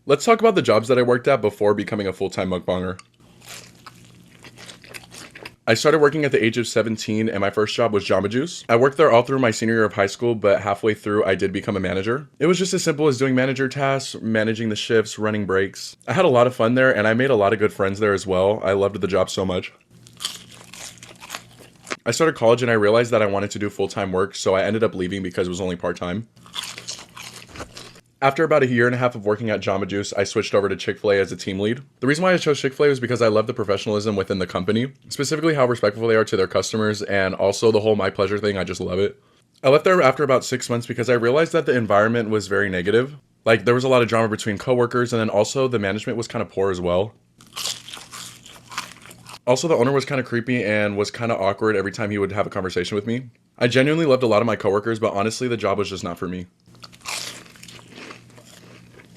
Let's talk about the jobs that I worked at before becoming a full-time mukbanger. I started working at the age of 17 and my first job was Jamba Juice. I worked there all through my senior year of high school, but halfway through I did become a manager. It was just as simple as doing manager tasks, managing the shifts, running breaks. I had a lot of fun there and I made a lot of good friends there as well. I loved the job so much. I started college and I realized that I wanted to do full-time work, so I ended up leaving because it was only part-time. After about a year and a half of working at Jamba Juice, I switched over to Chick-fil-A as a team lead. The reason why I chose Chick-fil-A was because I love the professionalism within the company, specifically how respectful they are to their customers, and also the whole my pleasure thing, I just love it. I left there after about 6 months because I realized that the environment was very negative. Like, there was a lot of drama between coworkers, and then also the management was kind of poor as well. Also, the owner was kind of creepy and was kind of awkward every time he would have a conversation with me. I genuinely loved a lot of my coworkers, but honestly, the job was just not for me.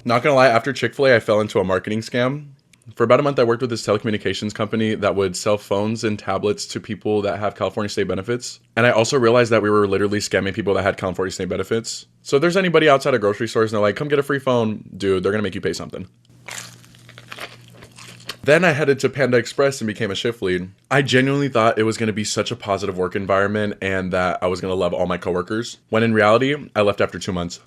Not gonna lie, after Chick-fil-A, I fell into a marketing scam. For about a month, I worked with this telecommunications company that would sell phones and tablets to people that have California state benefits. And I also realized that we were literally scamming people that had California state benefits. So if there's anybody outside of grocery stores and they're like, come get a free phone, dude, they're gonna make you pay something. Then I headed to Panda Express and became a shift lead. I genuinely thought it was gonna be such a positive work environment and that I was gonna love all my coworkers. When in reality, I left after 2 months.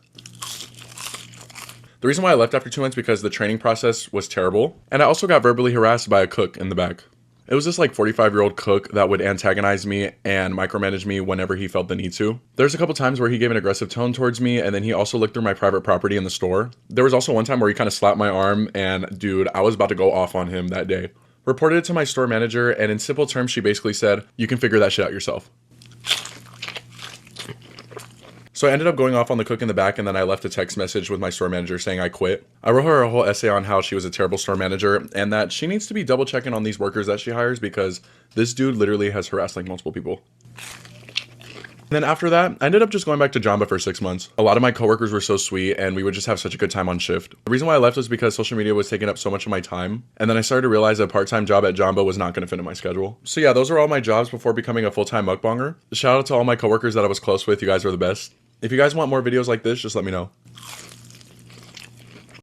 The reason why I left after 2 months because the training process was terrible, and I also got verbally harassed by a cook in the back. It was this like 45-year-old cook that would antagonize me and micromanage me whenever he felt the need to. There's a couple times where he gave an aggressive tone towards me, and then he also looked through my private property in the store. There was also one time where he kind of slapped my arm, and dude, I was about to go off on him that day. Reported it to my store manager, and in simple terms, she basically said, you can figure that shit out yourself. So I ended up going off on the cook in the back, and then I left a text message with my store manager saying I quit. I wrote her a whole essay on how she was a terrible store manager and that she needs to be double checking on these workers that she hires because this dude literally has harassed like multiple people. And then after that, I ended up just going back to Jamba for 6 months. A lot of my coworkers were so sweet and we would just have such a good time on shift. The reason why I left was because social media was taking up so much of my time. And then I started to realize a part-time job at Jamba was not going to fit in my schedule. So yeah, those are all my jobs before becoming a full-time mukbanger. Shout out to all my coworkers that I was close with. You guys are the best. If you guys want more videos like this, just let me know.